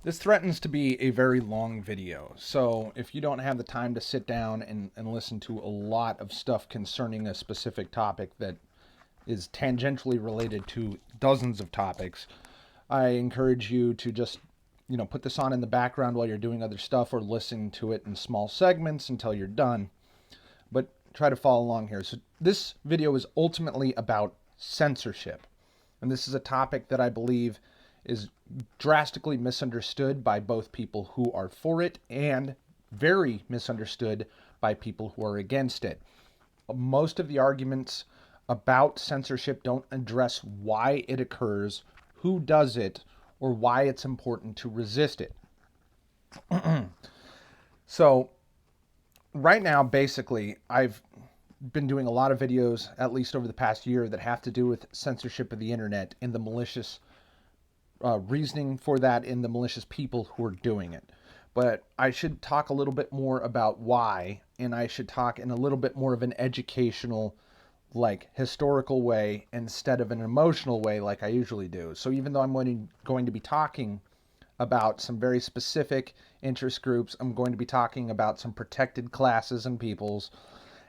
This threatens to be a very long video, so if you don't have the time to sit down and listen to a lot of stuff concerning a specific topic that is tangentially related to dozens of topics, I encourage you to just, put this on in the background while you're doing other stuff or listen to it in small segments until you're done. But try to follow along here. So this video is ultimately about censorship. And this is a topic that I believe is drastically misunderstood by both people who are for it and very misunderstood by people who are against it. Most of the arguments about censorship don't address why it occurs, who does it, or why it's important to resist it. So, right now, basically, I've been doing a lot of videos, at least over the past year, that have to do with censorship of the internet and the malicious reasoning for that in the malicious people who are doing it. But I should talk a little bit more about why, and I should talk in a little bit more of an educational, like historical way instead of an emotional way like I usually do. So even though I'm going to be talking about some very specific interest groups, I'm going to be talking about some protected classes and peoples,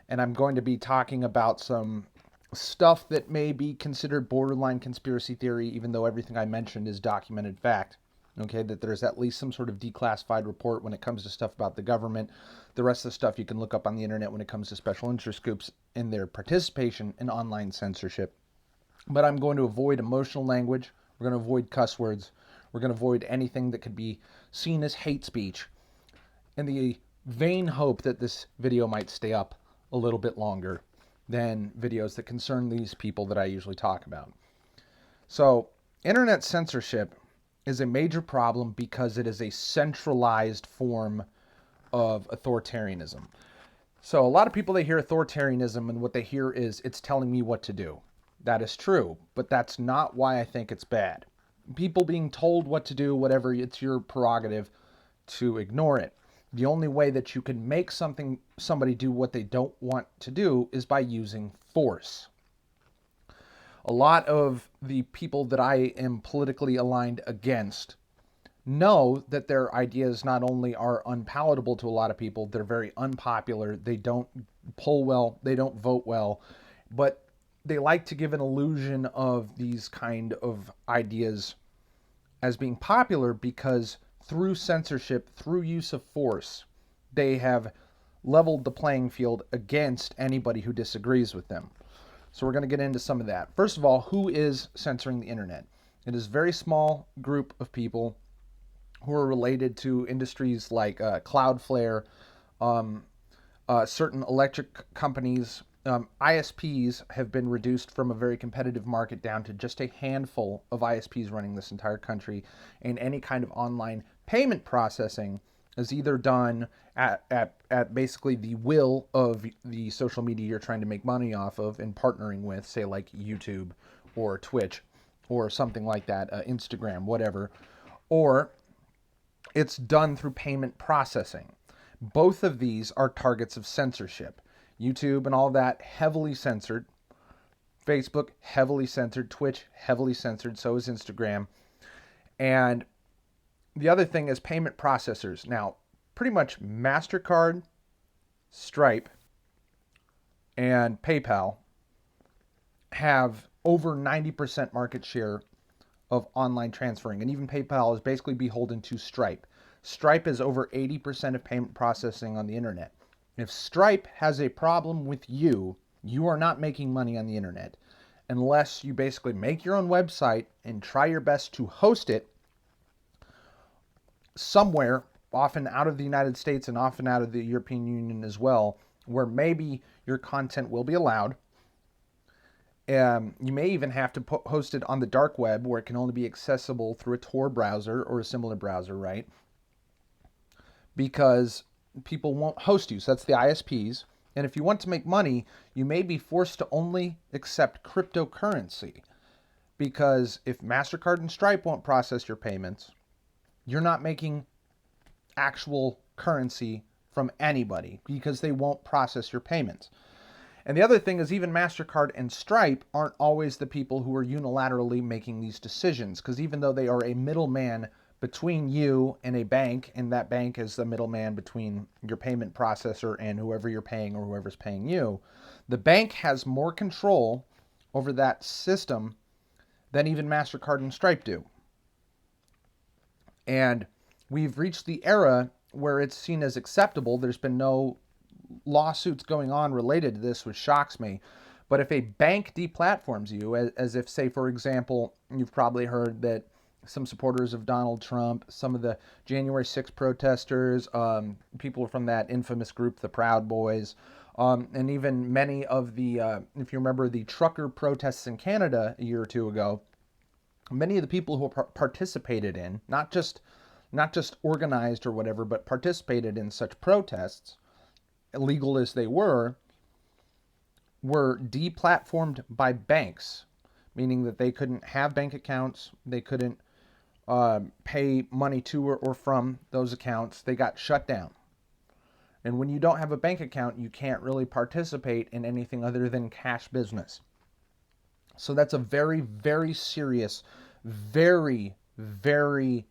and I'm going to be talking about some stuff that may be considered borderline conspiracy theory, even though everything I mentioned is documented fact. Okay, that there's at least some sort of declassified report when it comes to stuff about the government. The rest of the stuff you can look up on the internet when it comes to special interest groups in their participation in online censorship. But I'm going to avoid emotional language. We're going to avoid cuss words. We're going to avoid anything that could be seen as hate speech in the vain hope that this video might stay up a little bit longer than videos that concern these people that I usually talk about. So, internet censorship is a major problem because it is a centralized form of authoritarianism. So, a lot of people, they hear authoritarianism and what they hear is it's telling me what to do. That is true, but that's not why I think it's bad. People being told what to do, whatever, it's your prerogative to ignore it. The only way that you can make somebody do what they don't want to do is by using force. A lot of the people that I am politically aligned against know that their ideas not only are unpalatable to a lot of people, they're very unpopular, they don't poll well, they don't vote well, but they like to give an illusion of these kind of ideas as being popular because through censorship, through use of force, they have leveled the playing field against anybody who disagrees with them. So we're going to get into some of that. First of all, who is censoring the internet? It is a very small group of people who are related to industries like Cloudflare, um, certain electric companies. ISPs have been reduced from a very competitive market down to just a handful of ISPs running this entire country, and any kind of online payment processing is either done at basically the will of the social media you're trying to make money off of and partnering with, say like YouTube or Twitch or something like that, Instagram, whatever, or it's done through payment processing. Both of these are targets of censorship. YouTube and all that, heavily censored. Facebook, heavily censored. Twitch, heavily censored. So is Instagram. And the other thing is payment processors. Now, pretty much MasterCard, Stripe, and PayPal have over 90% market share of online transferring. And even PayPal is basically beholden to Stripe. Stripe is over 80% of payment processing on the internet. If Stripe has a problem with you, you are not making money on the internet unless you basically make your own website and try your best to host it somewhere, often out of the United States and often out of the European Union as well, where maybe your content will be allowed. You may even have to host it on the dark web where it can only be accessible through a Tor browser or a similar browser, right? Because people won't host you. So that's the ISPs. And if you want to make money, you may be forced to only accept cryptocurrency. Because if MasterCard and Stripe won't process your payments, you're not making actual currency from anybody because they won't process your payments. And the other thing is even MasterCard and Stripe aren't always the people who are unilaterally making these decisions, because even though they are a middleman between you and a bank, and that bank is the middleman between your payment processor and whoever you're paying or whoever's paying you. The bank has more control over that system than even MasterCard and Stripe do. And we've reached the era where it's seen as acceptable. There's been no lawsuits going on related to this, which shocks me. But if a bank deplatforms you, as if, say, for example, you've probably heard that some supporters of Donald Trump, some of the January 6th protesters, people from that infamous group, the Proud Boys, and even many of the, if you remember the trucker protests in Canada a year or two ago, many of the people who participated in, not just organized or whatever, but participated in such protests, illegal as they were deplatformed by banks, meaning that they couldn't have bank accounts, they couldn't pay money to or from those accounts. They got shut down. And when you don't have a bank account, you can't really participate in anything other than cash business. So that's a very, very serious, very, very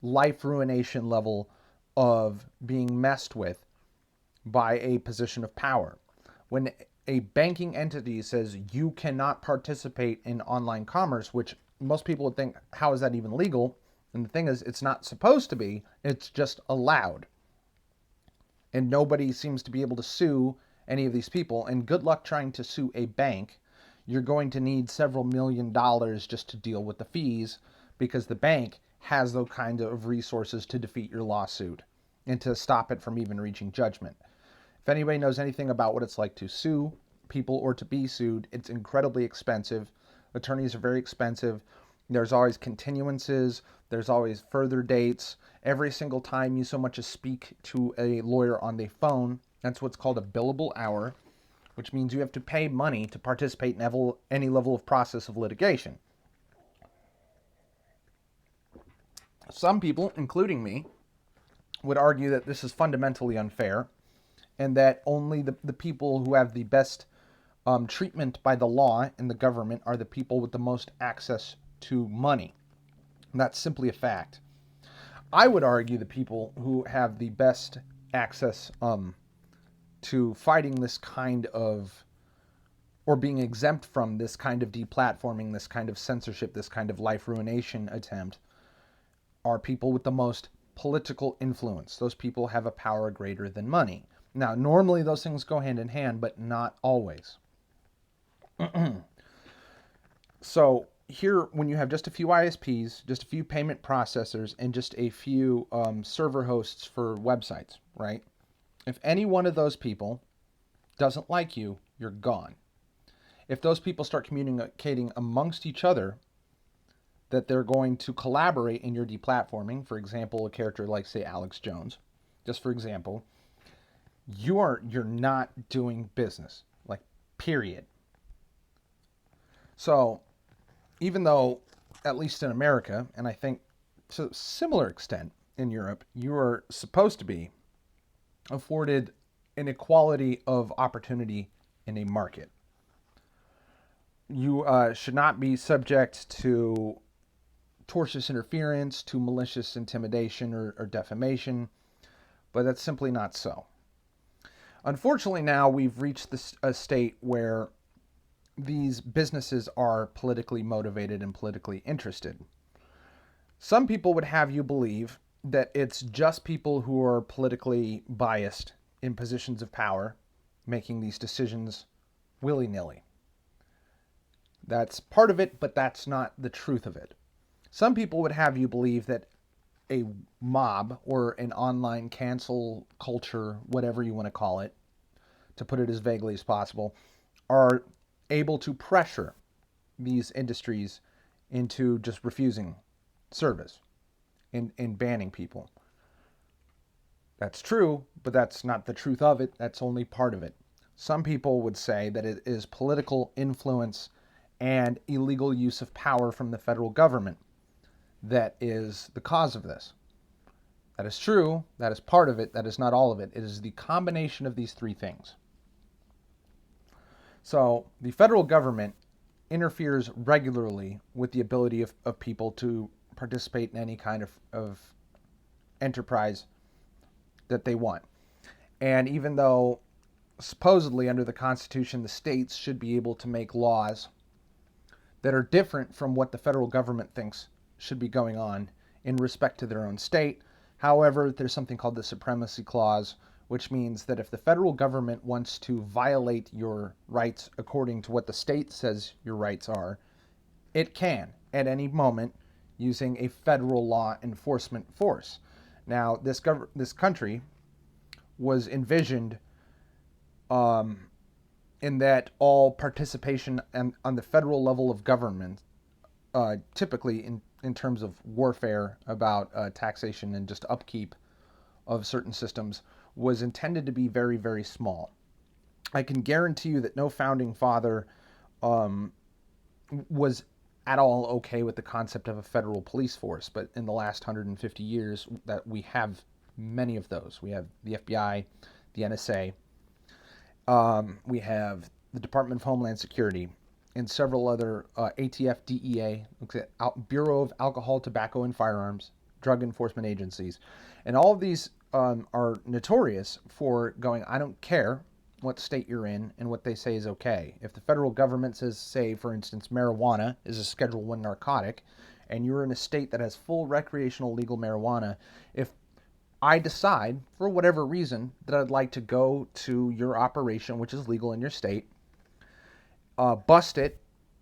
life ruination level of being messed with by a position of power. When a banking entity says you cannot participate in online commerce, which most people would think, how is that even legal? And the thing is, it's not supposed to be, it's just allowed. And nobody seems to be able to sue any of these people. And good luck trying to sue a bank. You're going to need several $1,000,000 just to deal with the fees, because the bank has those kinds of resources to defeat your lawsuit and to stop it from even reaching judgment. If anybody knows anything about what it's like to sue people or to be sued, it's incredibly expensive. Attorneys are very expensive. There's always continuances. There's always further dates. Every single time you so much as speak to a lawyer on the phone, that's what's called a billable hour, which means you have to pay money to participate in any level of process of litigation. Some people, including me, would argue that this is fundamentally unfair, and that only the people who have the best treatment by the law in the government are the people with the most access to money. And that's simply a fact. I would argue the people who have the best access to fighting this kind of, or being exempt from this kind of deplatforming, this kind of censorship, this kind of life ruination attempt, are people with the most political influence. Those people have a power greater than money. Now, normally those things go hand in hand, but not always. So here, when you have just a few ISPs, just a few payment processors, and just a few server hosts for websites, right? If any one of those people doesn't like you, you're gone. If those people start communicating amongst each other that they're going to collaborate in your deplatforming, for example, a character like, say, Alex Jones, just for example, you're not doing business, like, period. So even though, at least in America, and I think to a similar extent in Europe, you are supposed to be afforded an equality of opportunity in a market. You should not be subject to tortious interference, to malicious intimidation or defamation, but that's simply not so. Unfortunately, now we've reached a state where these businesses are politically motivated and politically interested. Some people would have you believe that it's just people who are politically biased in positions of power making these decisions willy-nilly. That's part of it, but that's not the truth of it. Some people would have you believe that a mob or an online cancel culture, whatever you want to call it, to put it as vaguely as possible, are able to pressure these industries into just refusing service and banning people. That's true, but that's not the truth of it. That's only part of it. Some people would say that it is political influence and illegal use of power from the federal government that is the cause of this. That is true. That is part of it. That is not all of it. It is the combination of these three things. So the federal government interferes regularly with the ability of people to participate in any kind of enterprise that they want. And even though supposedly under the Constitution the states should be able to make laws that are different from what the federal government thinks should be going on in respect to their own state. However, there's something called the Supremacy Clause, which means that if the federal government wants to violate your rights according to what the state says your rights are, it can at any moment using a federal law enforcement force. Now, this country was envisioned in that all participation on the federal level of government, typically in terms of warfare about taxation and just upkeep of certain systems, was intended to be very, very small. I can guarantee you that no founding father was at all okay with the concept of a federal police force, but in the last 150 years that we have many of those. We have the FBI, the NSA, we have the Department of Homeland Security, and several other ATF, DEA, Bureau of Alcohol, Tobacco, and Firearms, drug enforcement agencies. And all of these are notorious for going, I don't care what state you're in and what they say is okay. If the federal government says, say, for instance, marijuana is a Schedule I narcotic, and you're in a state that has full recreational legal marijuana, if I decide, for whatever reason, that I'd like to go to your operation, which is legal in your state, bust it,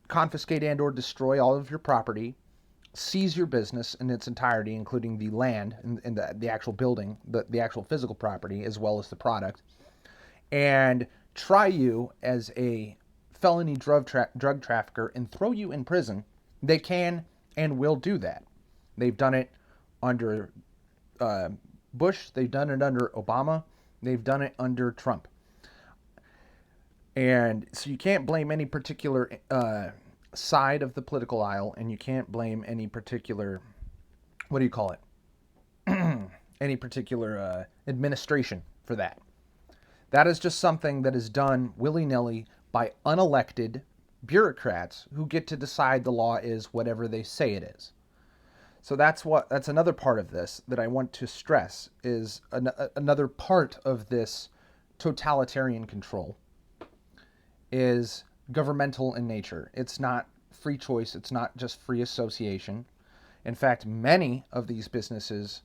confiscate and or destroy all of your property, seize your business in its entirety, including the land and the actual building, the actual physical property, as well as the product, and try you as a felony drug trafficker and throw you in prison, they can and will do that. They've done it under Bush, they've done it under Obama, they've done it under Trump. And so you can't blame any particular side of the political aisle, and you can't blame any particular, what do you call it? Any particular administration for that. That is just something that is done willy-nilly by unelected bureaucrats who get to decide the law is whatever they say it is. So that's another part of this that I want to stress is another part of this totalitarian control is governmental in nature. It's not free choice. It's not just free association. In fact, many of these businesses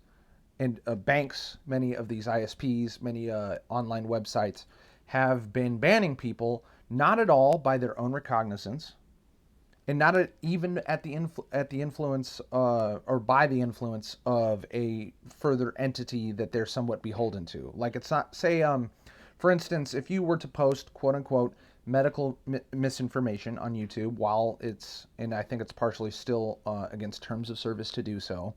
and banks, many of these ISPs, many online websites have been banning people, not at all by their own recognizance, and not even at the influence or by the influence of a further entity that they're somewhat beholden to. Like it's not, say, for instance, if you were to post quote unquote medical misinformation on YouTube, while it's, and I think it's partially still against terms of service to do so,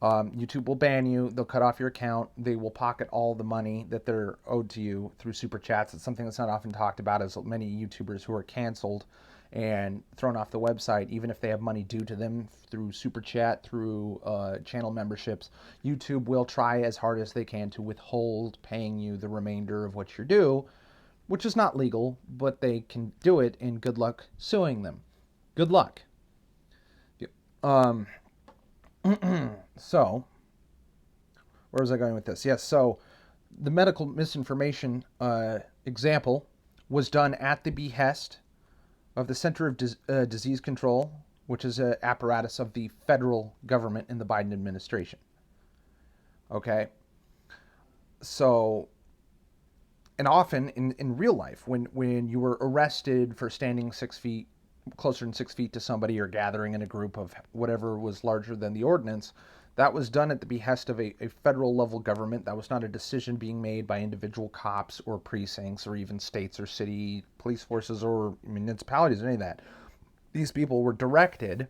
YouTube will ban you. They'll cut off your account. They will pocket all the money that they're owed to you through super chats. It's something that's not often talked about, as many YouTubers who are canceled and thrown off the website, even if they have money due to them through super chat, through channel memberships, YouTube will try as hard as they can to withhold paying you the remainder of what you're due, which is not legal, but they can do it, and good luck suing them. Good luck. So, where was I going with this? Yes, so the medical misinformation example was done at the behest of the Center of Disease Control, which is an apparatus of the federal government in the Biden administration. Okay? So, and often in real life, when you were arrested for standing 6 feet, closer than 6 feet to somebody, or gathering in a group of whatever was larger than the ordinance, that was done at the behest of a federal level government. That was not a decision being made by individual cops or precincts or even states or city police forces or municipalities or any of that. These people were directed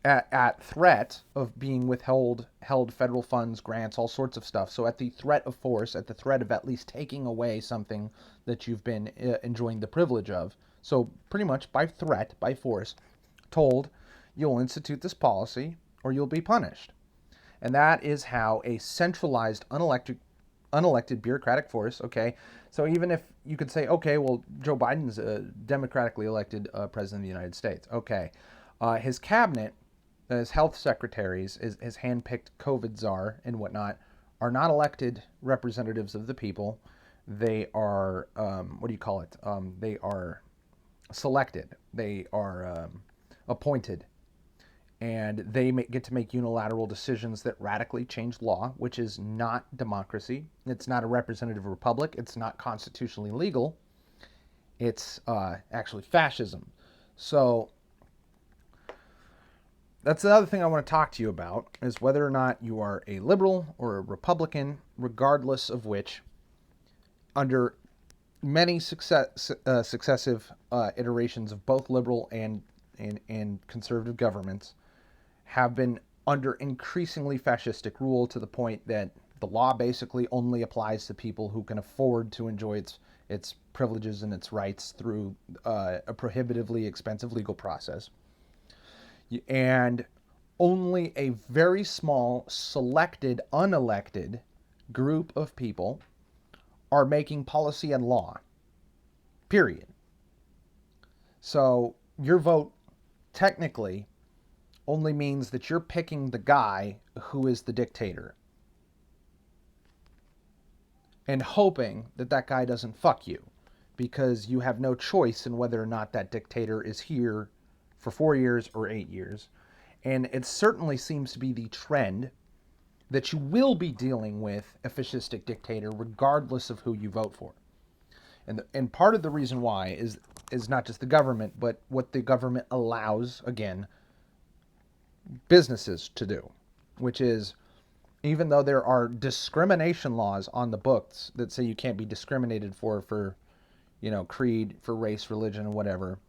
at threat of being held federal funds, grants, all sorts of stuff. So at the threat of force, at the threat of at least taking away something that you've been enjoying the privilege of, so pretty much by threat, by force, told you'll institute this policy or you'll be punished. And that is how a centralized, unelected bureaucratic force, okay, so even if you could say, okay, well, Joe Biden's a democratically elected president of the United States, okay, his cabinet as health secretaries, as handpicked COVID czar and whatnot, are not elected representatives of the people. They are, what do you call it? They are selected. They are appointed. And they get to make unilateral decisions that radically change law, which is not democracy. It's not a representative republic. It's not constitutionally legal. It's actually fascism. So that's the other thing I want to talk to you about, is whether or not you are a liberal or a Republican, regardless of which, under many successive iterations of both liberal and conservative governments, have been under increasingly fascistic rule, to the point that the law basically only applies to people who can afford to enjoy its privileges and its rights through a prohibitively expensive legal process. And only a very small, selected, unelected group of people are making policy and law. Period. So your vote technically only means that you're picking the guy who is the dictator, and hoping that that guy doesn't fuck you, because you have no choice in whether or not that dictator is here for 4 years or 8 years. And it certainly seems to be the trend that you will be dealing with a fascistic dictator regardless of who you vote for. And part of the reason why is not just the government, but what the government allows, again, businesses to do, which is, even though there are discrimination laws on the books that say you can't be discriminated for, creed, for race, religion, whatever.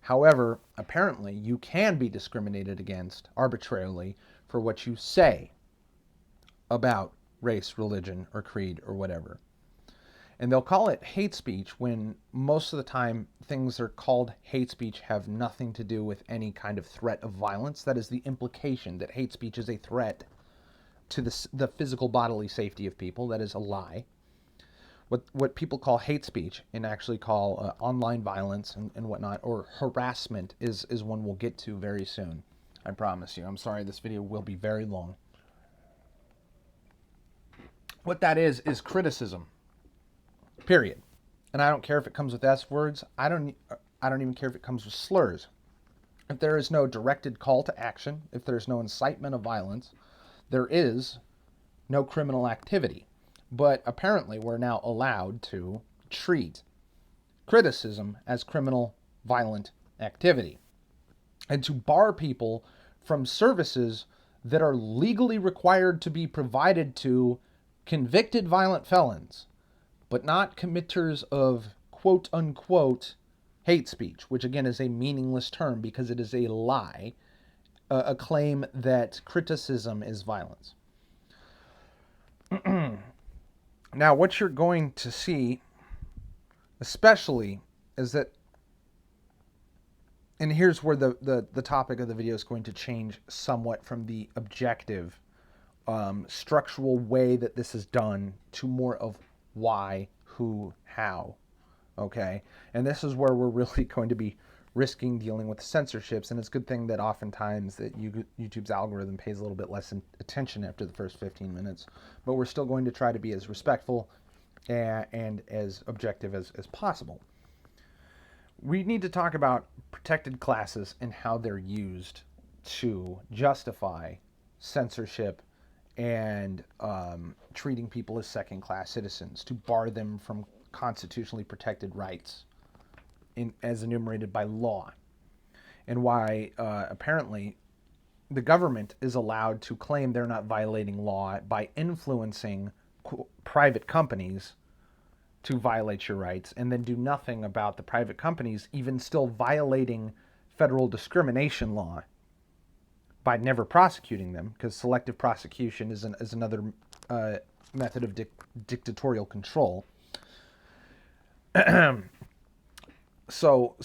However, apparently you can be discriminated against arbitrarily for what you say about race, religion, or creed, or whatever. And they'll call it hate speech, when most of the time things are called hate speech have nothing to do with any kind of threat of violence. That is the implication, that hate speech is a threat to the physical bodily safety of people. That is a lie. What people call hate speech and actually call online violence and whatnot, or harassment, is one we'll get to very soon. I promise you. I'm sorry, this video will be very long. What that is criticism. Period. And I don't care if it comes with S words. I don't even care if it comes with slurs. If there is no directed call to action, if there's no incitement of violence, there is no criminal activity. But apparently we're now allowed to treat criticism as criminal, violent activity, and to bar people from services that are legally required to be provided to convicted violent felons, but not committers of quote-unquote hate speech, which again is a meaningless term because it is a lie, a claim that criticism is violence. Now, what you're going to see, especially, is that, and here's where the topic of the video is going to change somewhat from the objective, structural way that this is done to more of why, who, how. Okay? And this is where we're really going to be risking dealing with censorships, and it's a good thing that oftentimes that YouTube's algorithm pays a little bit less attention after the first 15 minutes, but we're still going to try to be as respectful and as objective as possible. We need to talk about protected classes and how they're used to justify censorship and treating people as second-class citizens, to bar them from constitutionally protected rights as enumerated by law, and why apparently the government is allowed to claim they're not violating law by influencing private companies to violate your rights, and then do nothing about the private companies even still violating federal discrimination law by never prosecuting them, because selective prosecution is another method of dictatorial control. So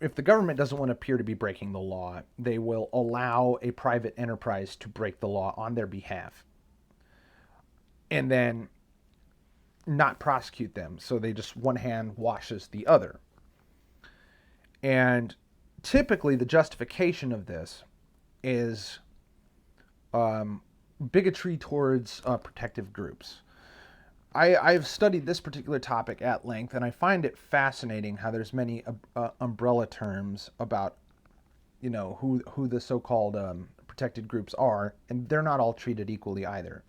if the government doesn't want to appear to be breaking the law, they will allow a private enterprise to break the law on their behalf, and then not prosecute them. So they just, one hand washes the other. And typically the justification of this is bigotry towards protective groups. I've studied this particular topic at length, and I find it fascinating how there's many umbrella terms about, who the so-called protected groups are, and they're not all treated equally either.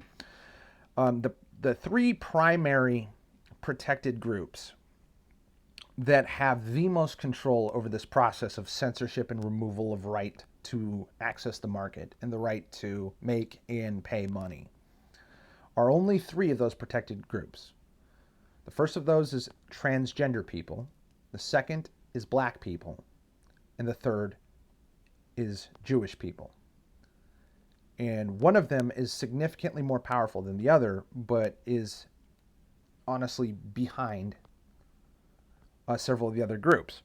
The three primary protected groups that have the most control over this process of censorship and removal of right to access the market and the right to make and pay money are only three of those protected groups. The first of those is transgender people, the second is black people, and the third is Jewish people. And one of them is significantly more powerful than the other, but is honestly behind several of the other groups.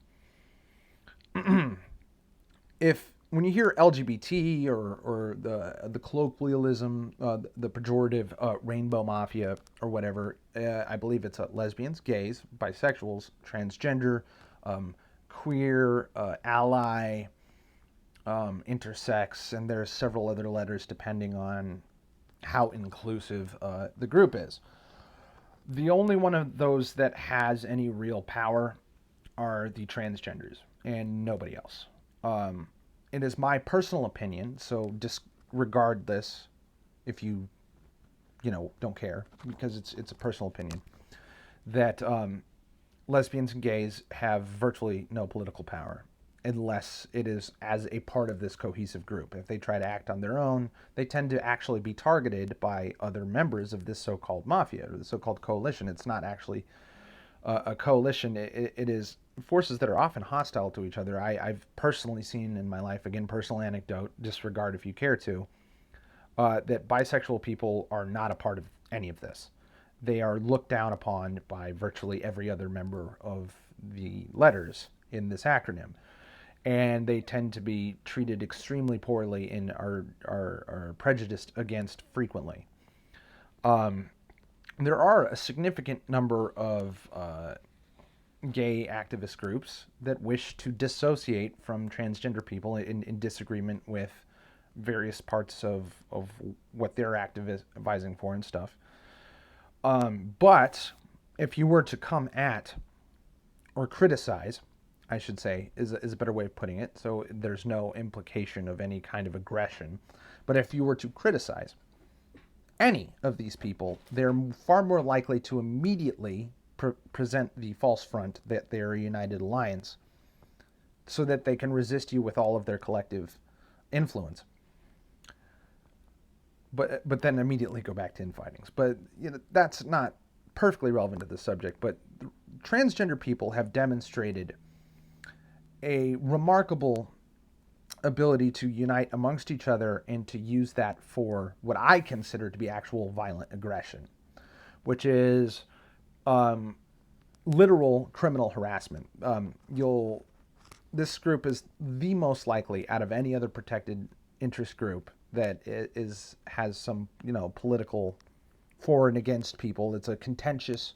If when you hear LGBT or the colloquialism, the pejorative rainbow mafia or whatever, I believe it's lesbians, gays, bisexuals, transgender, queer, ally, intersex, and there's several other letters depending on how inclusive the group is. The only one of those that has any real power are the transgenders and nobody else. It is my personal opinion, so disregard this if you don't care, because it's a personal opinion, that lesbians and gays have virtually no political power unless it is as a part of this cohesive group. If they try to act on their own, they tend to actually be targeted by other members of this so-called mafia or the so-called coalition. It's not actually a coalition. It is forces that are often hostile to each other. I've personally seen in my life, again, personal anecdote, disregard if you care to, that bisexual people are not a part of any of this. They are looked down upon by virtually every other member of the letters in this acronym. And they tend to be treated extremely poorly and are prejudiced against frequently. There are a significant number of gay activist groups that wish to dissociate from transgender people in disagreement with various parts of what they're activizing for and stuff. But if you were to come at or criticize, I should say, is a better way of putting it, so there's no implication of any kind of aggression. But if you were to criticize any of these people, they're far more likely to immediately present the false front that they're a united alliance so that they can resist you with all of their collective influence. But then immediately go back to infightings. But that's not perfectly relevant to the subject. But transgender people have demonstrated a remarkable ability to unite amongst each other and to use that for what I consider to be actual violent aggression, which is literal criminal harassment. This group is the most likely out of any other protected interest group that has some political for and against people. It's a contentious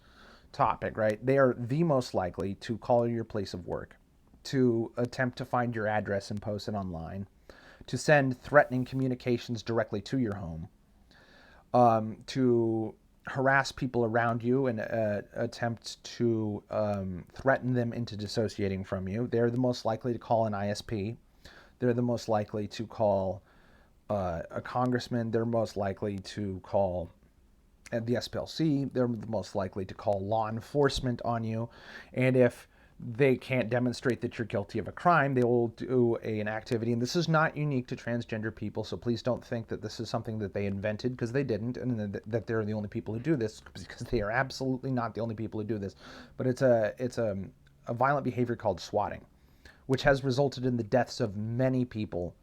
topic, right? They are the most likely to call your place of work, to attempt to find your address and post it online, to send threatening communications directly to your home, to harass people around you and attempt to threaten them into dissociating from you. They're the most likely to call an ISP. They're the most likely to call a congressman. They're most likely to call the SPLC. They're the most likely to call law enforcement on you. And if they can't demonstrate that you're guilty of a crime, they will do an activity. And this is not unique to transgender people, so please don't think that this is something that they invented, because they didn't, and that they're the only people who do this, because they are absolutely not the only people who do this. But it's a violent behavior called swatting, which has resulted in the deaths of many people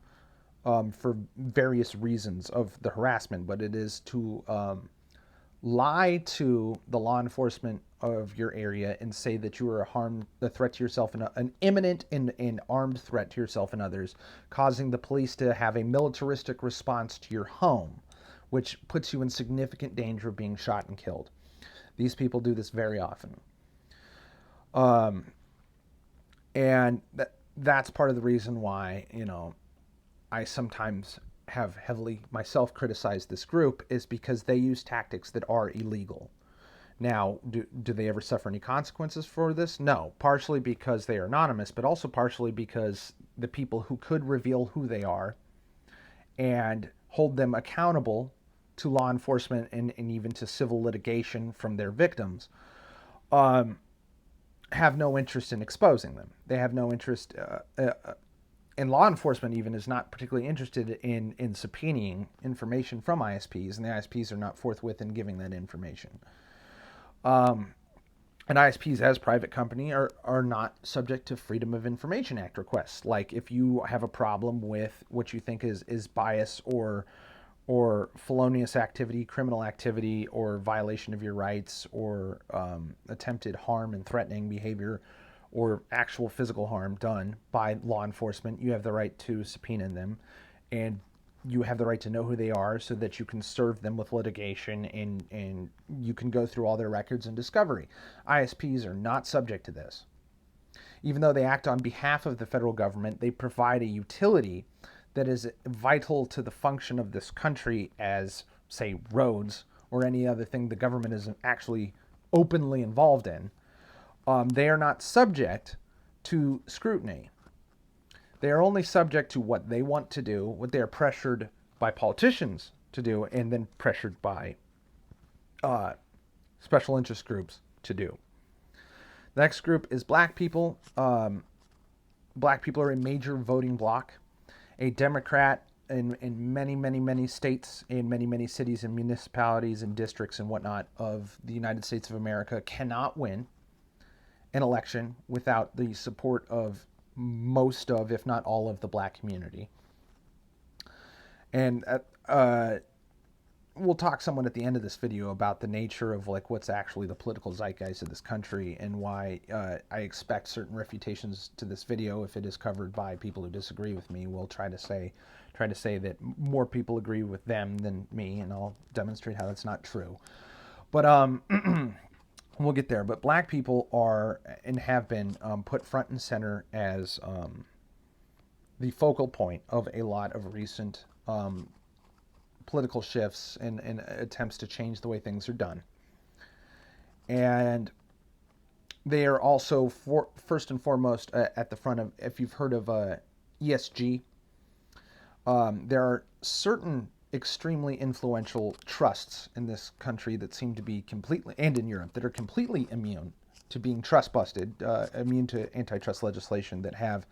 for various reasons of the harassment. But it is to lie to the law enforcement of your area and say that you are a threat to yourself, and an imminent and armed threat to yourself and others, causing the police to have a militaristic response to your home, which puts you in significant danger of being shot and killed. These people do this very often. And that's part of the reason why, I sometimes have heavily myself criticized this group is because they use tactics that are illegal. Now, do they ever suffer any consequences for this? No. Partially because they are anonymous, but also partially because the people who could reveal who they are and hold them accountable to law enforcement and even to civil litigation from their victims have no interest in exposing them. They have no interest, and law enforcement even is not particularly interested in subpoenaing information from ISPs, and the ISPs are not forthwith in giving that information. And ISPs as private company are not subject to Freedom of Information Act requests. Like if you have a problem with what you think is bias or felonious activity, criminal activity, or violation of your rights, or attempted harm and threatening behavior, or actual physical harm done by law enforcement, you have the right to subpoena them, and you have the right to know who they are so that you can serve them with litigation and you can go through all their records and discovery. ISPs are not subject to this. Even though they act on behalf of the federal government, they provide a utility that is vital to the function of this country as, say, roads or any other thing the government is actually openly involved in. They are not subject to scrutiny. They are only subject to what they want to do, what they are pressured by politicians to do, and then pressured by special interest groups to do. The next group is black people. Black people are a major voting bloc. A Democrat in many, many, many states, in many, many cities and municipalities and districts and whatnot of the United States of America cannot win an election without the support of most of, if not all of, the black community. And we'll talk somewhat at the end of this video about the nature of like what's actually the political zeitgeist of this country and why I expect certain refutations to this video. If it is covered by people who disagree with me, we'll try to say that more people agree with them than me, and I'll demonstrate how that's not true. But we'll get there. But black people are and have been put front and center as the focal point of a lot of recent political shifts and attempts to change the way things are done. And they are also, first and foremost, at the front of, if you've heard of ESG, there are certain extremely influential trusts in this country that seem to be completely, and in Europe, that are completely immune to being trust busted, immune to antitrust legislation, that have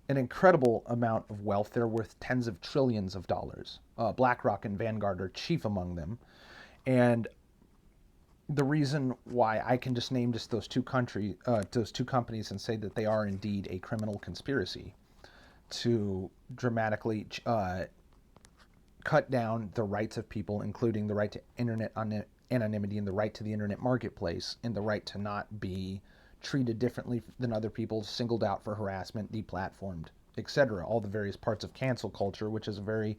an incredible amount of wealth. They're worth tens of trillions of dollars. BlackRock and Vanguard are chief among them. And the reason why I can just name just those two companies and say that they are indeed a criminal conspiracy to dramatically cut down the rights of people, including the right to internet anonymity and the right to the internet marketplace and the right to not be treated differently than other people, singled out for harassment, deplatformed, etc. All the various parts of cancel culture, which is it's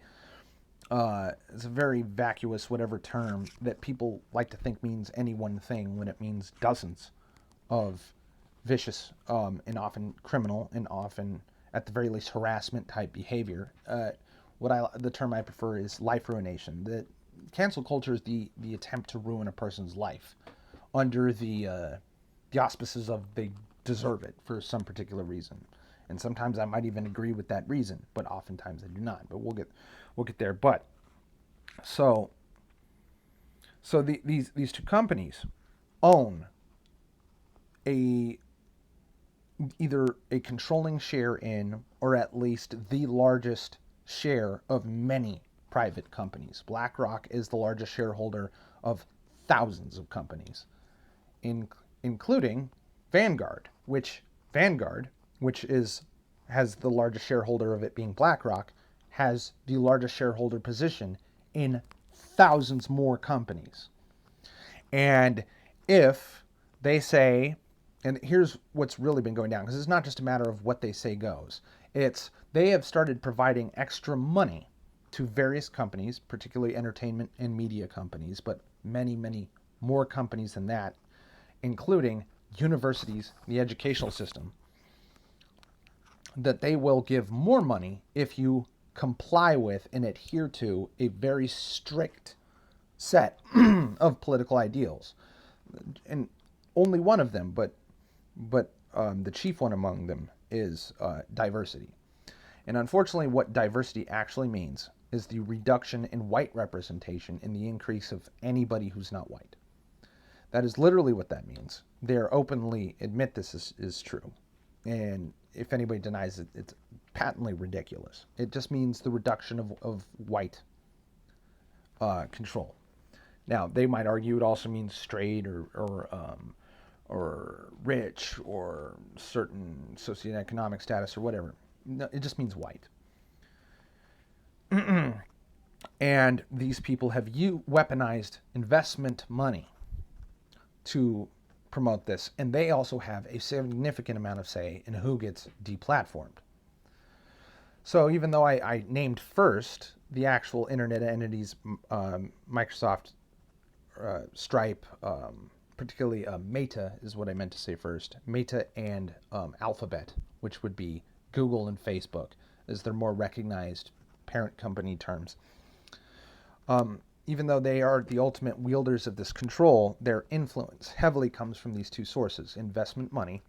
a very vacuous whatever term that people like to think means any one thing when it means dozens of vicious and often criminal and often at the very least harassment type behavior. The term I prefer is life ruination. The cancel culture is the attempt to ruin a person's life under the auspices of they deserve it for some particular reason. And sometimes I might even agree with that reason, but oftentimes I do not. But we'll get there. But so these two companies own either a controlling share in, or at least the largest share of many private companies. BlackRock is the largest shareholder of thousands of companies, including Vanguard, which has the largest shareholder of it being BlackRock, has the largest shareholder position in thousands more companies. And if they say, and here's what's really been going down, because it's not just a matter of what they say goes. It's they have started providing extra money to various companies, particularly entertainment and media companies, but many, many more companies than that, including universities, the educational system, that they will give more money if you comply with and adhere to a very strict set of political ideals, and only one of them, but the chief one among them is diversity. And unfortunately, what diversity actually means is the reduction in white representation and the increase of anybody who's not white. That is literally what that means. They openly admit this is true. And if anybody denies it, it's patently ridiculous. It just means the reduction of white control. Now, they might argue it also means straight or rich or certain socioeconomic status or whatever. No, it just means white. And these people have weaponized investment money to promote this, and they also have a significant amount of say in who gets deplatformed. So even though I named first the actual internet entities, Microsoft, Stripe, particularly Meta is what I meant to say first, Meta and Alphabet, which would be Google and Facebook, as their more recognized parent company terms. Even though they are the ultimate wielders of this control, their influence heavily comes from these two sources: investment money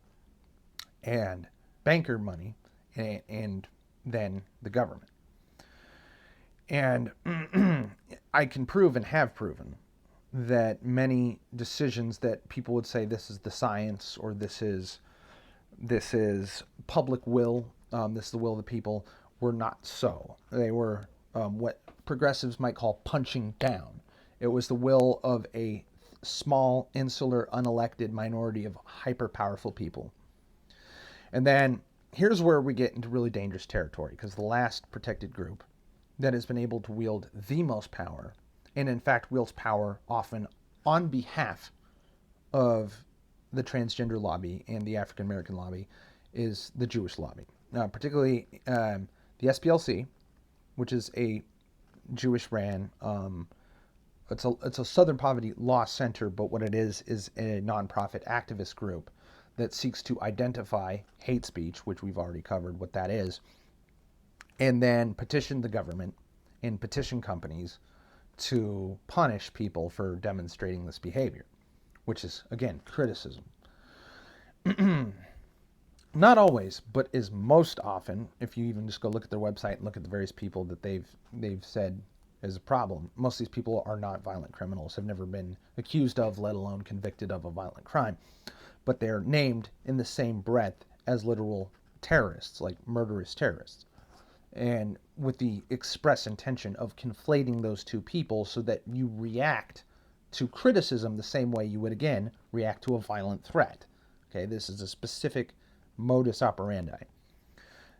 and banker money, and then the government. And I can prove and have proven that many decisions that people would say this is the science, or this is public will, this is the will of the people, were not so. They were what progressives might call punching down. It was the will of a small, insular, unelected minority of hyper-powerful people. And then here's where we get into really dangerous territory, because the last protected group that has been able to wield the most power, and in fact wields power often on behalf of the transgender lobby and the African American lobby, is the Jewish lobby. Particularly the SPLC, which is a Jewish-ran, it's a Southern Poverty Law Center, but what it is a nonprofit activist group that seeks to identify hate speech, which we've already covered what that is, and then petition the government and petition companies to punish people for demonstrating this behavior, which is, again, criticism. Not always, but is most often, if you even just go look at their website and look at the various people that they've said is a problem. Most of these people are not violent criminals, have never been accused of, let alone convicted of, a violent crime. But they're named in the same breath as literal terrorists, like murderous terrorists. And with the express intention of conflating those two people so that you react to criticism the same way you would, again, react to a violent threat. Okay, this is a specific modus operandi.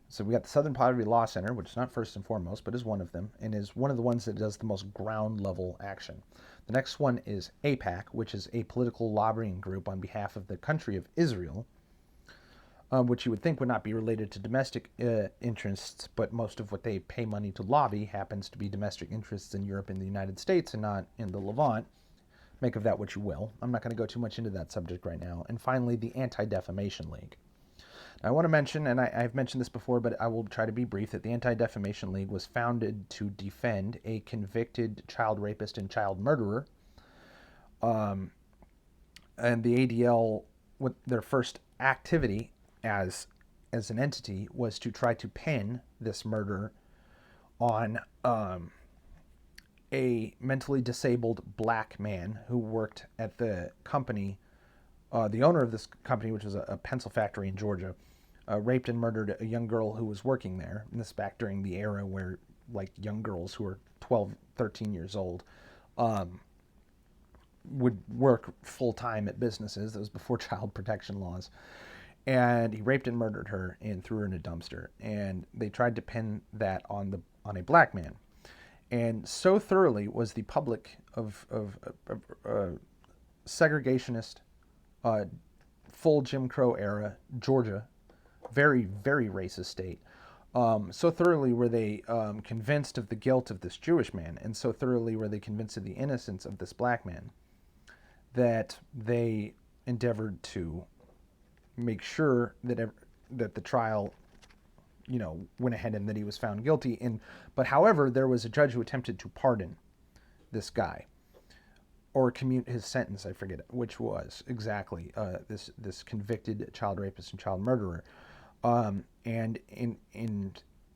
So we got the Southern Poverty Law Center, which is not first and foremost, but is one of them, and is one of the ones that does the most ground level action. The next one is AIPAC, which is a political lobbying group on behalf of the country of Israel, which you would think would not be related to domestic interests, but most of what they pay money to lobby happens to be domestic interests in Europe and the United States and not in the Levant. Make of that what you will. I'm not going to go too much into that subject right now. And finally, the Anti-Defamation League. I want to mention, and I've mentioned this before, but I will try to be brief, that the Anti-Defamation League was founded to defend a convicted child rapist and child murderer. And the ADL, with their first activity as an entity, was to try to pin this murder on a mentally disabled black man who worked at the company. The owner of this company, which was a pencil factory in Georgia, raped and murdered a young girl who was working there. And this back during the era where, like, young girls who were 12, 13 years old would work full-time at businesses. That was before child protection laws. And he raped and murdered her and threw her in a dumpster. And they tried to pin that on a black man. And so thoroughly was the public of segregationist, full Jim Crow era Georgia, very, very racist state. So thoroughly were they convinced of the guilt of this Jewish man, and so thoroughly were they convinced of the innocence of this black man, that they endeavored to make sure that the trial went ahead and that he was found guilty. But however, there was a judge who attempted to pardon this guy or commute his sentence. I forget which was exactly this convicted child rapist and child murderer. And in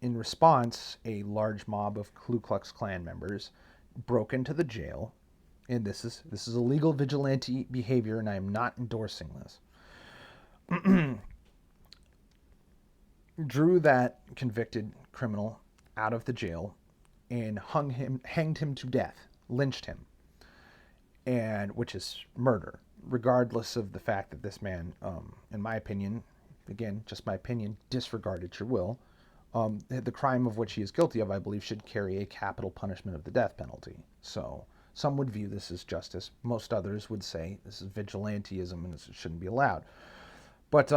response, a large mob of Ku Klux Klan members broke into the jail, and this is illegal vigilante behavior, and I am not endorsing this. Drew that convicted criminal out of the jail and hanged him to death, lynched him, and which is murder, regardless of the fact that this man, in my opinion, again, just my opinion, disregard at your will, the crime of which he is guilty of, I believe, should carry a capital punishment of the death penalty. So some would view this as justice. Most others would say this is vigilantism and this shouldn't be allowed. But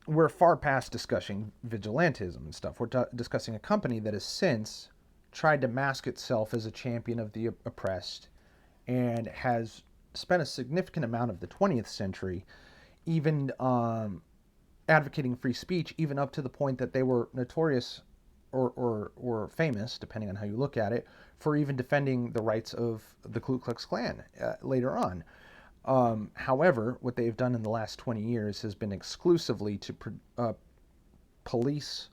we're far past discussing vigilantism and stuff. We're discussing a company that has since tried to mask itself as a champion of the oppressed and has spent a significant amount of the 20th century even advocating free speech, even up to the point that they were notorious or famous, depending on how you look at it, for even defending the rights of the Ku Klux Klan later on. However, what they've done in the last 20 years has been exclusively to police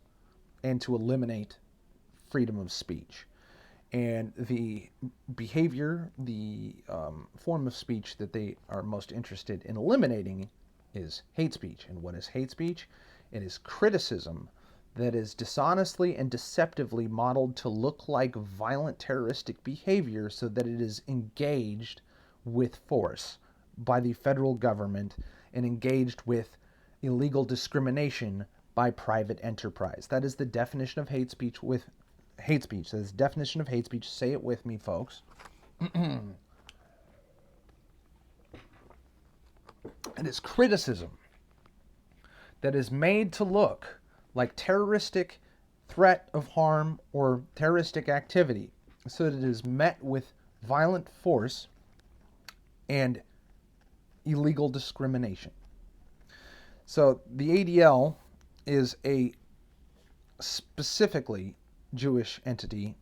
and to eliminate freedom of speech. And the behavior, the form of speech that they are most interested in eliminating is hate speech. And what is hate speech? It is criticism that is dishonestly and deceptively modeled to look like violent terroristic behavior so that it is engaged with force by the federal government and engaged with illegal discrimination by private enterprise. That is the definition of hate speech with hate speech. That is the definition of hate speech. Say it with me, folks. It is criticism that is made to look like terroristic threat of harm or terroristic activity, so that it is met with violent force and illegal discrimination. So the ADL is a specifically Jewish entity.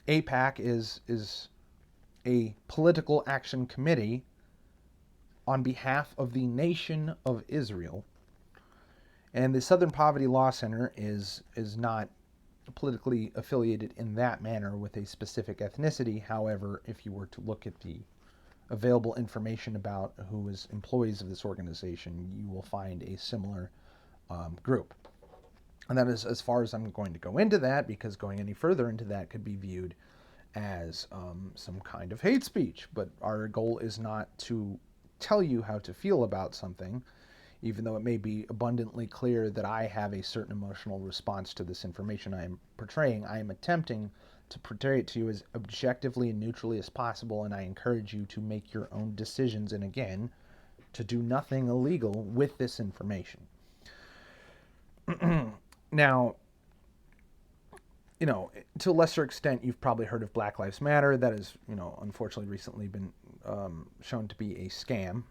AIPAC is a political action committee on behalf of the nation of Israel. And the Southern Poverty Law Center is not politically affiliated in that manner with a specific ethnicity. However, if you were to look at the available information about who is employees of this organization, you will find a similar group. And that is as far as I'm going to go into that, because going any further into that could be viewed as some kind of hate speech. But our goal is not to tell you how to feel about something, even though it may be abundantly clear that I have a certain emotional response to this information I am portraying. I am attempting to portray it to you as objectively and neutrally as possible, and I encourage you to make your own decisions, and again, to do nothing illegal with this information. Now, to a lesser extent, you've probably heard of Black Lives Matter. That has, unfortunately recently been shown to be a scam.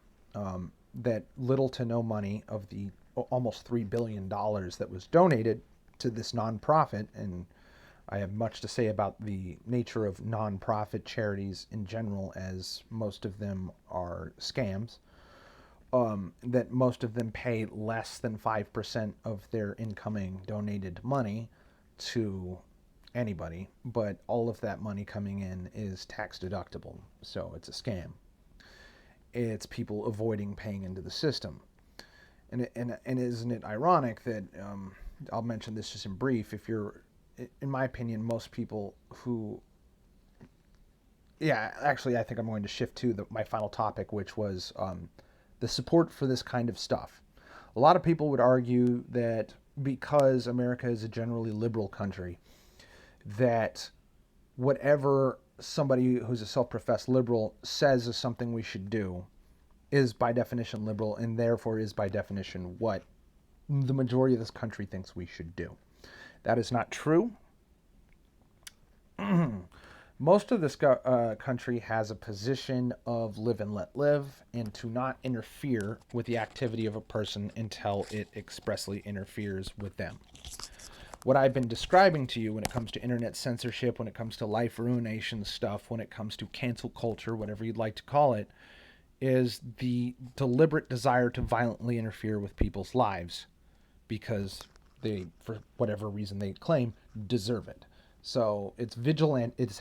That little to no money of the almost $3 billion that was donated to this nonprofit, and I have much to say about the nature of nonprofit charities in general, as most of them are scams, that most of them pay less than 5% of their incoming donated money to anybody, but all of that money coming in is tax deductible, so it's a scam. It's people avoiding paying into the system. And isn't it ironic that, I'll mention this just in brief, if you're, in my opinion, most people who, actually I think I'm going to shift to my final topic, which was the support for this kind of stuff. A lot of people would argue that because America is a generally liberal country, that whatever somebody who's a self-professed liberal says is something we should do is by definition liberal, and therefore is by definition what the majority of this country thinks we should do. That is not true. Most of this country has a position of live and let live, and to not interfere with the activity of a person until it expressly interferes with them. what I've been describing to you when it comes to internet censorship, when it comes to life ruination stuff, when it comes to cancel culture, whatever you'd like to call it, is the deliberate desire to violently interfere with people's lives because they, for whatever reason they claim, deserve it. So it's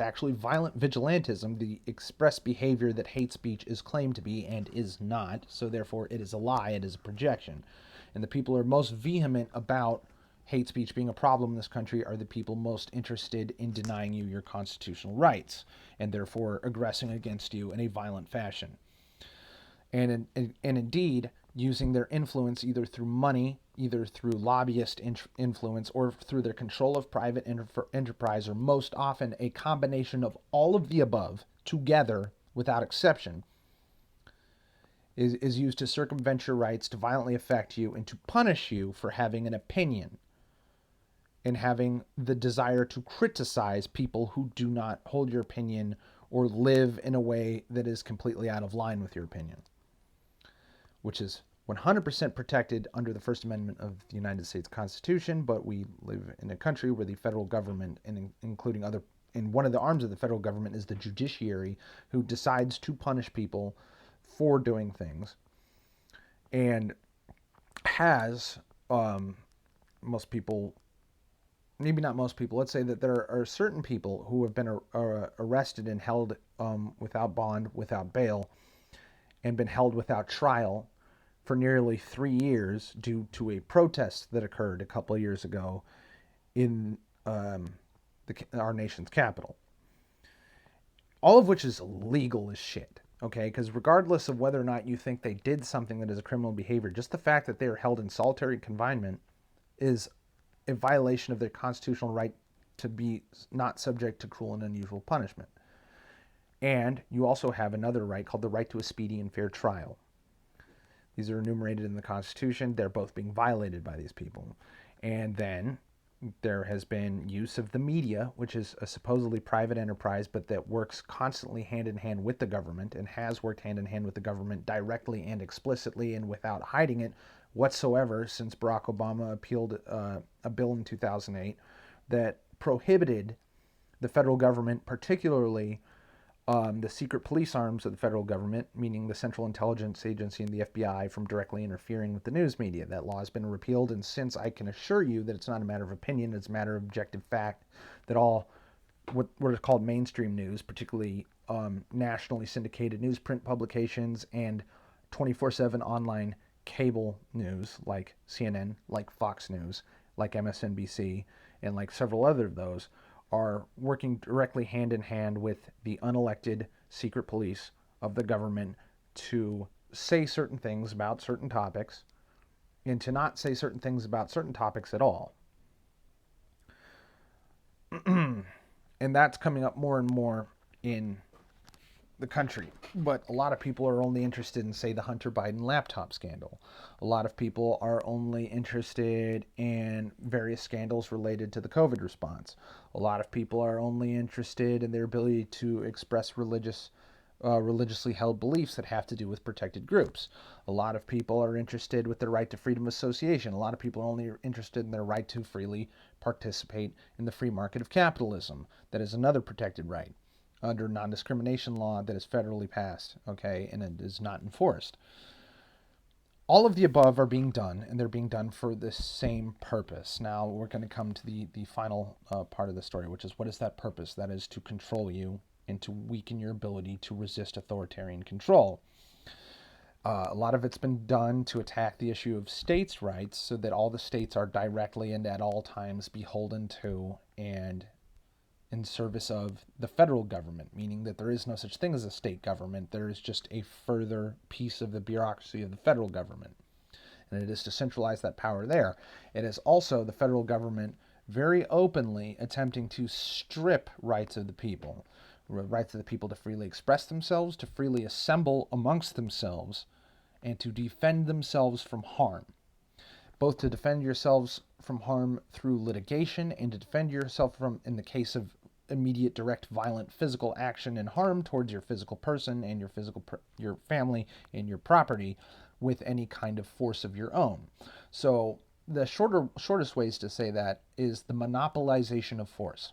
actually violent vigilantism, the express behavior that hate speech is claimed to be and is not. So therefore it is a lie, it is a projection. And the people who are most vehement about hate speech being a problem in this country are the people most interested in denying you your constitutional rights and therefore aggressing against you in a violent fashion. And indeed using their influence either through money, either through lobbyist influence, or through their control of private enterprise, or most often a combination of all of the above together without exception, is used to circumvent your rights, to violently affect you, and to punish you for having an opinion and having the desire to criticize people who do not hold your opinion or live in a way that is completely out of line with your opinion, which is 100% protected under the First Amendment of the United States Constitution. But we live in a country where the federal government, and including other, and one of the arms of the federal government is the judiciary, who decides to punish people for doing things, and has most people, maybe not most people, let's say that there are certain people who have been arrested and held without bond, without bail, and been held without trial for nearly 3 years due to a protest that occurred a couple of years ago in our nation's capital. All of which is illegal as shit, okay? Because regardless of whether or not you think they did something that is a criminal behavior, just the fact that they are held in solitary confinement is a violation of their constitutional right to be not subject to cruel and unusual punishment. And you also have another right called the right to a speedy and fair trial. These are enumerated in the Constitution. They're both being violated by these people. And then there has been use of the media, which is a supposedly private enterprise, but that works constantly hand in hand with the government, and has worked hand in hand with the government directly and explicitly and without hiding it whatsoever since Barack Obama appealed a bill in 2008 that prohibited the federal government, particularly the secret police arms of the federal government, meaning the Central Intelligence Agency and the FBI, from directly interfering with the news media. That law has been repealed, and since I can assure you that it's not a matter of opinion, it's a matter of objective fact, that all what are called mainstream news, particularly nationally syndicated newsprint publications and 24/7 online cable news like CNN, like Fox News, like MSNBC, and like several other of those, are working directly hand in hand with the unelected secret police of the government to say certain things about certain topics and to not say certain things about certain topics at all. And that's coming up more and more in the country. But a lot of people are only interested in, say, the Hunter Biden laptop scandal. A lot of people are only interested in various scandals related to the COVID response. A lot of people are only interested in their ability to express religiously held beliefs that have to do with protected groups. A lot of people are interested with their right to freedom of association. A lot of people are only interested in their right to freely participate in the free market of capitalism. That is another protected right under non-discrimination law that is federally passed, okay, and it is not enforced. All of the above are being done, and they're being done for the same purpose. Now we're going to come to the final part of the story, which is, what is that purpose? That is to control you and to weaken your ability to resist authoritarian control. A lot of it's been done to attack the issue of states' rights so that all the states are directly and at all times beholden to and in service of the federal government, meaning that there is no such thing as a state government. There is just a further piece of the bureaucracy of the federal government, and it is to centralize that power there. It is also the federal government very openly attempting to strip rights of the people to freely express themselves, to freely assemble amongst themselves, and to defend themselves from harm. Both to defend yourselves from harm through litigation and to defend yourself from, in the case of immediate, direct, violent physical action and harm towards your physical person and your family and your property, with any kind of force of your own. So the shortest ways to say that is the monopolization of force.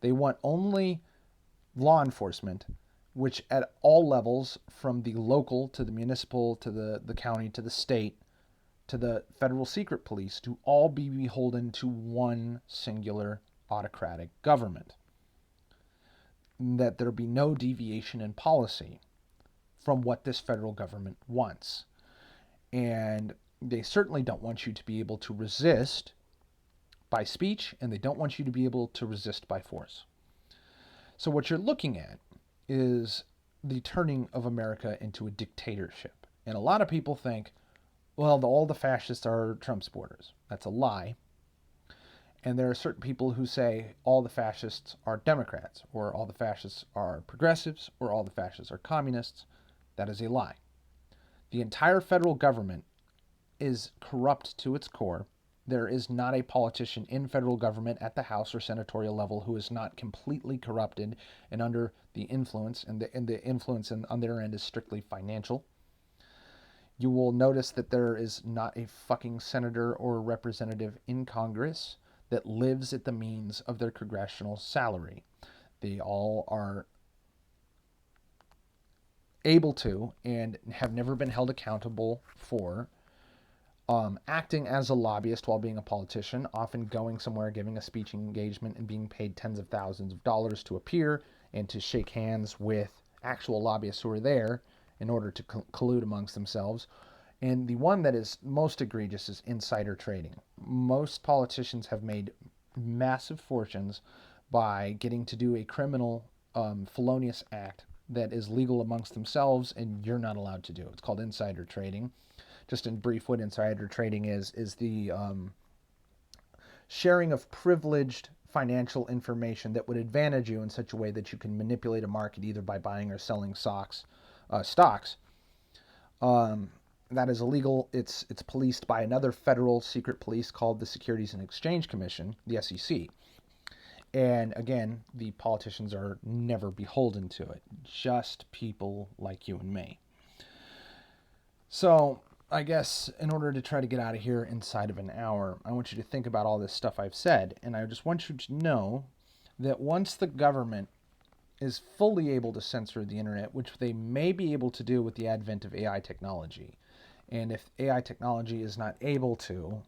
They want only law enforcement, which at all levels, from the local to the municipal to the county to the state to the federal secret police, to all be beholden to one singular autocratic government. That there be no deviation in policy from what this federal government wants. And they certainly don't want you to be able to resist by speech, and they don't want you to be able to resist by force. So what you're looking at is the turning of America into a dictatorship. And a lot of people think, well, all the fascists are Trump supporters. That's a lie. And there are certain people who say all the fascists are Democrats, or all the fascists are progressives, or all the fascists are communists. That is a lie. The entire federal government is corrupt to its core. There is not a politician in federal government at the House or senatorial level who is not completely corrupted and under the influence, and the influence on their end is strictly financial. You will notice that there is not a fucking senator or representative in Congress that lives at the means of their congressional salary. They all are able to and have never been held accountable for acting as a lobbyist while being a politician, often going somewhere, giving a speaking engagement, and being paid tens of thousands of dollars to appear and to shake hands with actual lobbyists who are there in order to collude amongst themselves. And the one that is most egregious is insider trading. Most politicians have made massive fortunes by getting to do a criminal, felonious act that is legal amongst themselves, and you're not allowed to do. It's called insider trading. Just in brief, what insider trading is the sharing of privileged financial information that would advantage you in such a way that you can manipulate a market either by buying or selling stocks. That is illegal. It's policed by another federal secret police called the Securities and Exchange Commission, the SEC. And again, the politicians are never beholden to it. Just people like you and me. So I guess in order to try to get out of here inside of an hour, I want you to think about all this stuff I've said. And I just want you to know that once the government is fully able to censor the internet, which they may be able to do with the advent of AI technology, and if AI technology is not able to,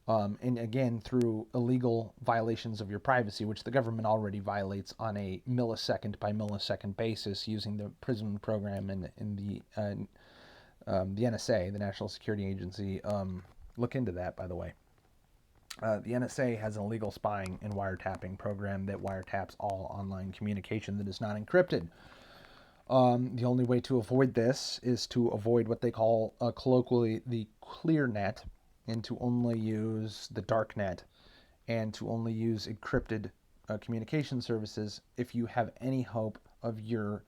and again, through illegal violations of your privacy, which the government already violates on a millisecond by millisecond basis using the PRISM program and the NSA, the National Security Agency. Look into that, by the way. The NSA has an illegal spying and wiretapping program that wiretaps all online communication that is not encrypted. The only way to avoid this is to avoid what they call colloquially the clear net, and to only use the dark net, and to only use encrypted communication services if you have any hope of your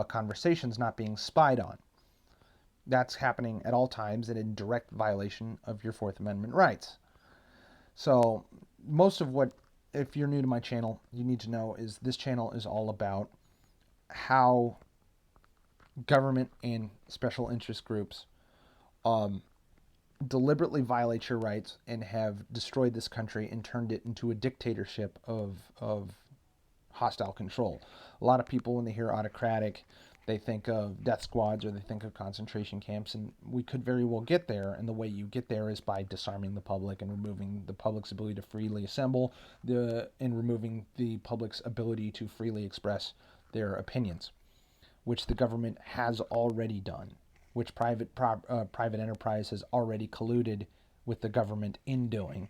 conversations not being spied on. That's happening at all times and in direct violation of your Fourth Amendment rights. So most of what, if you're new to my channel, you need to know is this channel is all about how government and special interest groups deliberately violate your rights and have destroyed this country and turned it into a dictatorship of hostile control. A lot of people, when they hear autocratic, they think of death squads or they think of concentration camps, and we could very well get there. And the way you get there is by disarming the public and removing the public's ability to freely assemble, and removing the public's ability to freely express their opinions, which the government has already done, which private enterprise has already colluded with the government in doing.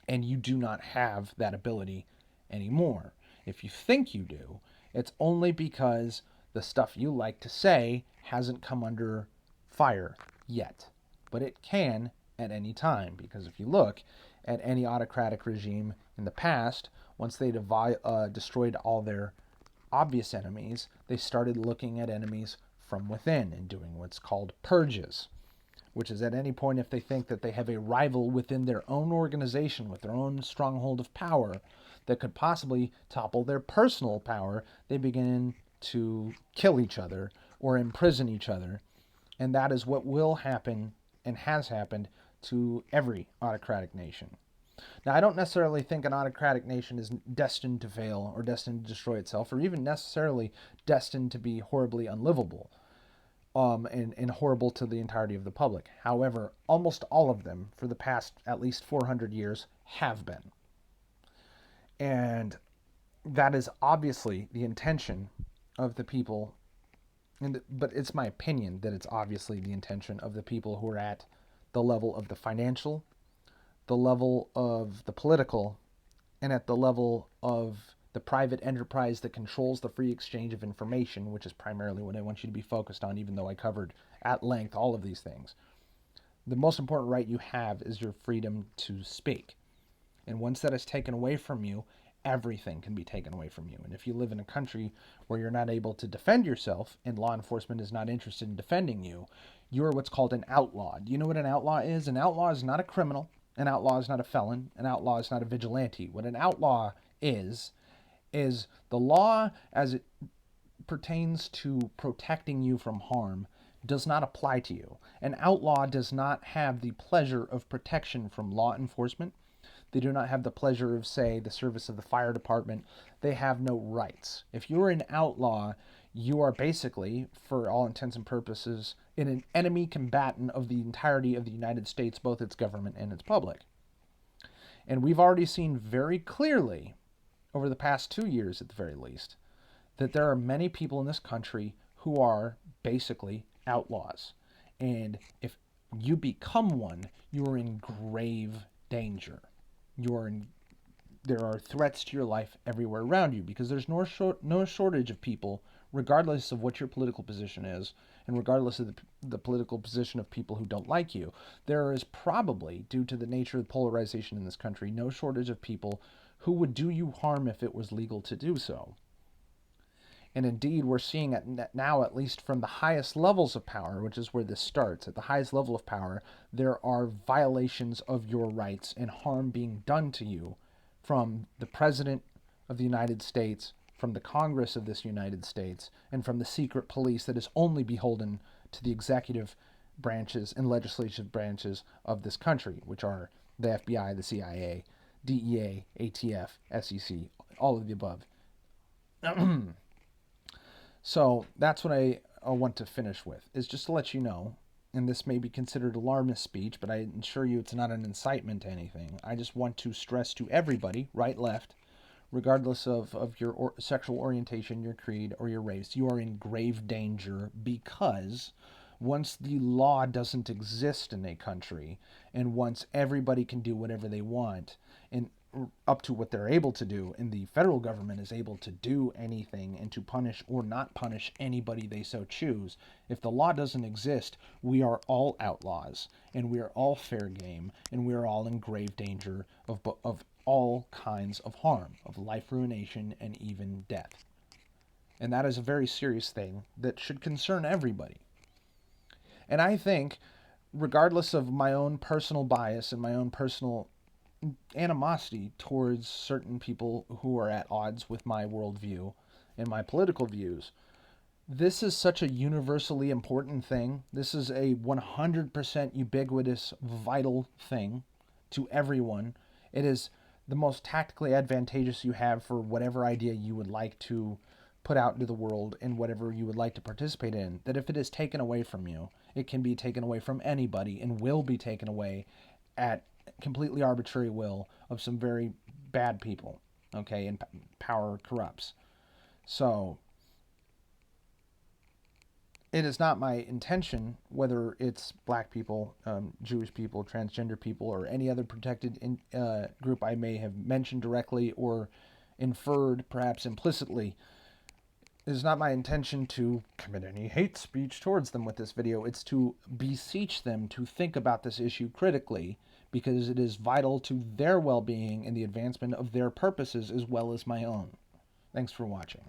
And you do not have that ability anymore. If you think you do, it's only because the stuff you like to say hasn't come under fire yet. But it can at any time, because if you look at any autocratic regime in the past, once they destroyed all their obvious enemies, they started looking at enemies from within and doing what's called purges, which is at any point, if they think that they have a rival within their own organization with their own stronghold of power that could possibly topple their personal power, they begin to kill each other or imprison each other. And that is what will happen and has happened to every autocratic nation. Now, I don't necessarily think an autocratic nation is destined to fail or destined to destroy itself or even necessarily destined to be horribly unlivable and horrible to the entirety of the public. However, almost all of them for the past at least 400 years have been. And that is obviously the intention of the people. But it's my opinion that it's obviously the intention of the people who are at the level of the financial, the level of the political, and at the level of the private enterprise that controls the free exchange of information, which is primarily what I want you to be focused on, even though I covered at length all of these things. The most important right you have is your freedom to speak. And once that is taken away from you, everything can be taken away from you. And if you live in a country where you're not able to defend yourself and law enforcement is not interested in defending you, you're what's called an outlaw. Do you know what an outlaw is? An outlaw is not a criminal. An outlaw is not a felon. An outlaw is not a vigilante. What an outlaw is the law as it pertains to protecting you from harm does not apply to you. An outlaw does not have the pleasure of protection from law enforcement. They do not have the pleasure of, say, the service of the fire department. They have no rights. If you're an outlaw, you are basically, for all intents and purposes, an enemy combatant of the entirety of the United States, both its government and its public. And we've already seen very clearly, over the past 2 years at the very least, that there are many people in this country who are basically outlaws. And if you become one, you are in grave danger. There are threats to your life everywhere around you because there's no shortage of people, regardless of what your political position is, and regardless of the political position of people who don't like you. There is probably, due to the nature of polarization in this country, no shortage of people who would do you harm if it was legal to do so. And indeed, we're seeing it now, at least from the highest levels of power, which is where this starts. At the highest level of power, there are violations of your rights and harm being done to you from the President of the United States, from the Congress of this United States, and from the secret police that is only beholden to the executive branches and legislative branches of this country, which are the FBI, the CIA, DEA, ATF, SEC, all of the above. So that's what I want to finish with, is just to let you know, and this may be considered alarmist speech, but I assure you it's not an incitement to anything. I just want to stress to everybody, right, left, regardless of your sexual orientation, your creed, or your race, you are in grave danger because once the law doesn't exist in a country, and once everybody can do whatever they want, and up to what they're able to do, and the federal government is able to do anything and to punish or not punish anybody they so choose. If the law doesn't exist, we are all outlaws, and we are all fair game, and we are all in grave danger of all kinds of harm, of life ruination, and even death. And that is a very serious thing that should concern everybody. And I think, regardless of my own personal bias and my own personal animosity towards certain people who are at odds with my worldview and my political views, this is such a universally important thing. This is a 100% ubiquitous, vital thing to everyone. It is the most tactically advantageous you have for whatever idea you would like to put out into the world and whatever you would like to participate in. That if it is taken away from you, it can be taken away from anybody and will be taken away at completely arbitrary will of some very bad people, okay, and power corrupts. So it is not my intention, whether it's black people, Jewish people, transgender people, or any other protected group I may have mentioned directly or inferred, perhaps implicitly. It is not my intention to commit any hate speech towards them with this video. It's to beseech them to think about this issue critically, because it is vital to their well-being and the advancement of their purposes as well as my own. Thanks for watching.